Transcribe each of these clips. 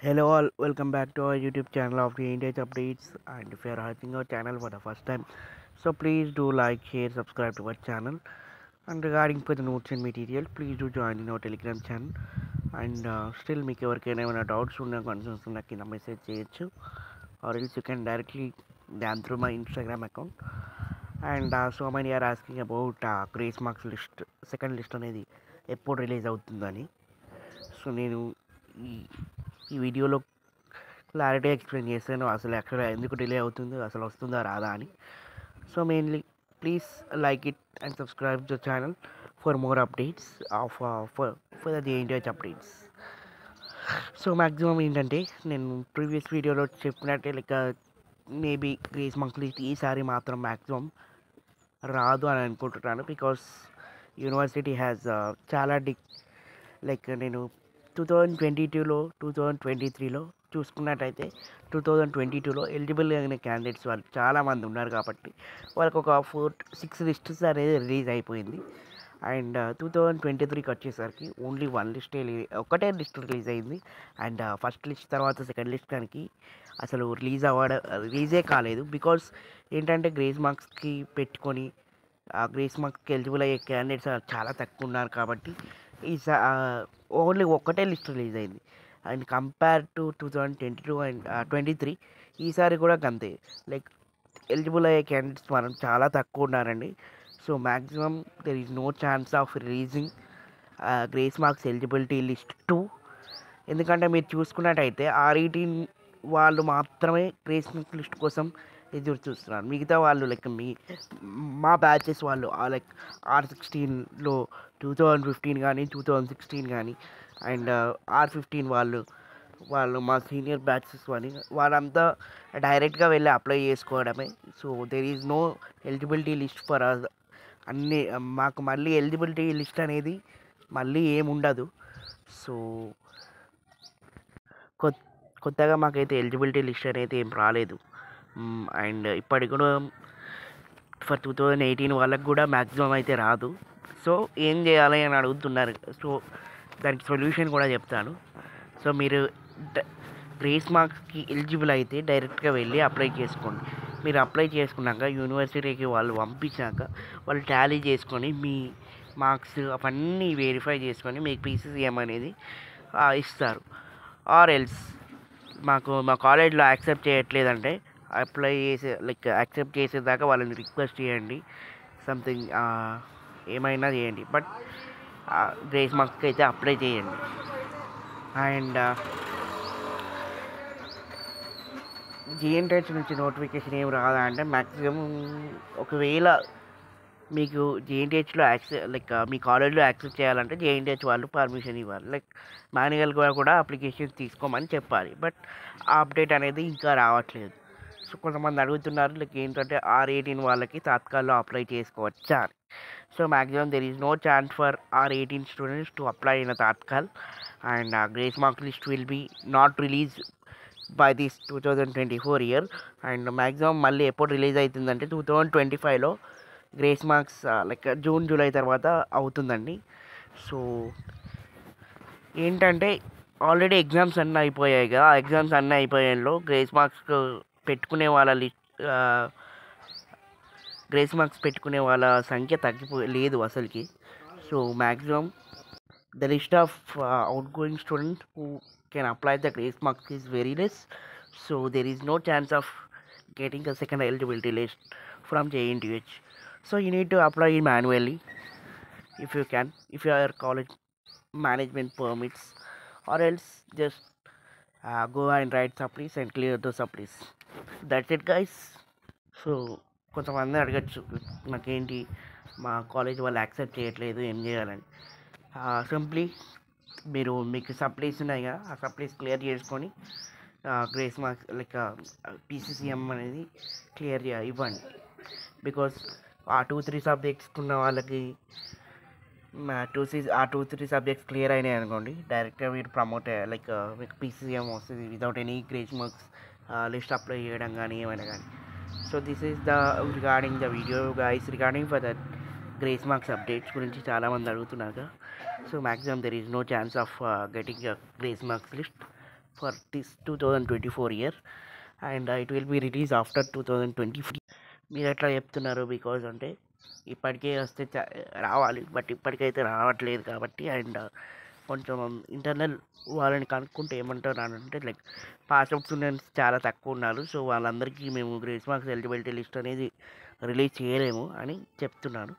Hello all, welcome back to our YouTube channel of the Indian Updates. And if you are watching our channel for the first time, so please do like, share, subscribe to our channel. And regarding for the notes and material, please do join in our Telegram channel. And still మీకు ఎవరికైనా ఏమైనా doubts ఉన్నా concerns ఉన్నా కింద message చేయొచ్చు or else you can directly than through my Instagram account and so money are asking about grace marks list second list అనేది ఎప్పుడు release అవుతుందని. సో నేను ఈ ఈ వీడియోలో క్లారిటీ ఎక్స్ప్లెయిన్ చేస్తాను అసలు యాక్చువల్గా ఎందుకు డిలే అవుతుందో అసలు వస్తుందా రాదా అని. So mainly please like it and subscribe the channel for more updates of for the India updates. So maximum ఏంటంటే నేను ప్రీవియస్ వీడియోలో చెప్పినట్టే లైక్ మేబీ గ్రేస్ మంత్లీ ఈసారి మాత్రం మ్యాక్సిమం రాదు అని అనుకుంటున్నాను. బికాస్ యూనివర్సిటీ హ్యాస్ చాలా లైక్ నేను 2022లో 2023లో చూసుకున్నట్టయితే 2022లో ఎలిజిబుల్ అయిన క్యాండిడేట్స్ వాళ్ళు చాలామంది ఉన్నారు కాబట్టి వాళ్ళకి ఒక 4-6 లిస్ట్స్ అనేది రిలీజ్ అయిపోయింది. అండ్ 2023కి వచ్చేసరికి ఓన్లీ వన్ లిస్ట్ ఒకటే లిస్ట్ రిలీజ్ అయింది. అండ్ ఫస్ట్ లిస్ట్ తర్వాత సెకండ్ లిస్ట్ దానికి అసలు రిలీజే కాలేదు. బికాస్ ఏంటంటే గ్రేస్ మార్క్స్కి పెట్టుకొని ఆ గ్రేస్ మార్క్స్కి ఎలిజిబుల్ అయ్యే క్యాండిడేట్స్ చాలా తక్కువ ఉన్నారు కాబట్టి ఈ ఓన్లీ ఒక్కటే లిస్ట్ రిలీజ్ అయింది. అండ్ కంపేర్ టు 2022 అండ్ 23 ఈసారి కూడా అంతే. లైక్ ఎలిజిబుల్ అయ్యే క్యాండిడేట్స్ మనం చాలా తక్కువ ఉన్నారండి. So maximum there is no chance of releasing grace marks eligibility list 2. ఎందుకంటే మీరు చూసుకున్నట్టయితే R18 వాళ్ళు మాత్రమే గ్రేస్ మార్క్స్ లిస్ట్ కోసం ఎదురు చూస్తున్నారు. మిగతా వాళ్ళు లైక్ మా బ్యాచెస్ వాళ్ళు లైక్ R16లో 2015 కానీ 2016 కానీ అండ్ R15 వాళ్ళు మా సీనియర్ బ్యాచెస్ అని వాళ్ళంతా డైరెక్ట్గా వెళ్ళి అప్లై చేసుకోవడమే. So there is no eligibility list for us. మాకు మళ్ళీ ఎలిజిబిలిటీ లిస్ట్ అనేది మళ్ళీ ఏముండదు. సో కొత్తగా మాకైతే ఎలిజిబిలిటీ లిస్ట్ అనేది ఏం రాలేదు. అండ్ ఇప్పటికి కూడా ఫర్ 2018 వాళ్ళకి కూడా మ్యాక్సిమం అయితే రాదు. సో ఏం చేయాలి అని అడుగుతున్నారు. సో దానికి సొల్యూషన్ కూడా చెప్తాను. సో మీరు గ్రేస్ మార్క్స్కి ఎలిజిబుల్ అయితే డైరెక్ట్గా వెళ్ళి అప్లై చేసుకోండి. మీరు అప్లై చేసుకున్నాక యూనివర్సిటీకి వాళ్ళు పంపించాక వాళ్ళు టాలీ చేసుకొని మీ మార్క్స్ అవన్నీ వెరిఫై చేసుకొని మీకు PCCM అనేది ఇస్తారు. ఆర్ ఎల్స్ మా కాలేజ్లో యాక్సెప్ట్ చేయట్లేదంటే అప్లై చేసే లైక్ యాక్సెప్ట్ చేసేదాకా వాళ్ళని రిక్వెస్ట్ చేయండి. సంథింగ్ ఏమైనా చేయండి, బట్ గ్రేస్ మార్క్స్కి అయితే అప్లై చేయండి. అండ్ JNTH నుంచి నోటిఫికేషన్ ఏం రాదా అంటే మ్యాక్సిమం ఒకవేళ మీకు JNTHలో లైక్ మీ కాలేజ్లో యాక్సెప్ట్ చేయాలంటే JNTH వాళ్ళు పర్మిషన్ ఇవ్వాలి. లైక్ మాన్యువల్గా కూడా అప్లికేషన్ తీసుకోమని చెప్పాలి. బట్ ఆ అప్డేట్ అనేది ఇంకా రావట్లేదు. సో కొంతమంది అడుగుతున్నారు లైక్ ఏంటంటే R18 వాళ్ళకి తాత్కాల్లో అప్లై చేసుకోవచ్చా అని. So maximum there is no chance for R18 students to apply in Tatkal. And grace mark list will be not release by this 2024 year. And maximum మళ్ళీ ఎప్పుడు రిలీజ్ అవుతుందంటే 2025లో grace marks like June July తర్వాత అవుతుందండి. So ఏంటంటే already exams అన్నీ అయిపోయాయి కదా, ఆ ఎగ్జామ్స్ అన్నీ అయిపోయాలో గ్రేస్ మార్క్స్ పెట్టుకునే వాళ్ళ గ్రేస్ మార్క్స్ పెట్టుకునే వాళ్ళ సంఖ్య లేదు అసలుకి. So maximum the list of outgoing students who can apply the grace marks is very less. So there is no chance of getting a second eligibility list from JNTH. So you need to apply it manually if you can, if your college management permits, or else just go and write supplies and clear the supplies. That's it guys. So కొంతమంది అడగచ్చు నాకేంటి మా college వాళ్ళు accept చేయట్లేదు ఏం చేయాలని. Simply మీకు supplies ఉన్నాయి కదా, ఆ సప్లీస్ క్లియర్ చేసుకొని గ్రేస్ మార్క్స్ లైక్ PCCM అనేది క్లియర్ ఇవ్వండి. బికాస్ ఆ 2-3 సబ్జెక్ట్స్ ఉన్న వాళ్ళకి 2-3 సబ్జెక్ట్స్ క్లియర్ అయినాయి అనుకోండి, డైరెక్ట్గా మీరు ప్రమోట్ లైక్ మీకు PCCM వస్తుంది without any grace marks list apply చేయడం కానీ ఏమైనా కానీ. So this is regarding the video guys regarding for the grace marks updates గురించి చాలామంది అడుగుతున్నారు. So maximum there is no chance of getting grace marks list. for this 2024 year, and it will be released after 2024. మీరు ఎట్లా చెప్తున్నారు because అంటే ఇప్పటికే వస్తే రావాలి, బట్ ఇప్పటికైతే రావట్లేదు కాబట్టి. అండ్ కొంచెం ఇంటర్నల్ వాళ్ళని కనుక్కుంటే ఏమంటున్నానంటే లైక్ పాస్అవుట్ స్టూడెంట్స్ చాలా తక్కువ ఉన్నారు, సో వాళ్ళందరికీ మేము గ్రేస్ మార్క్స్ ఎలిజిబిలిటీ లిస్ట్ అనేది రిలీజ్ చేయలేము అని చెప్తున్నాను.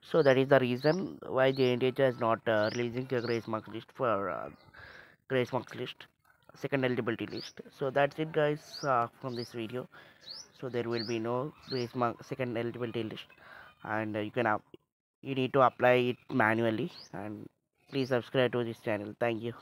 So that is the reason why JNTH is not releasing the grace marks list for grace marks list, second eligibility list. So that's it guys, from this video. So there will be no grace mark second eligibility list, and you need to apply it manually. And please subscribe to this channel. Thank you.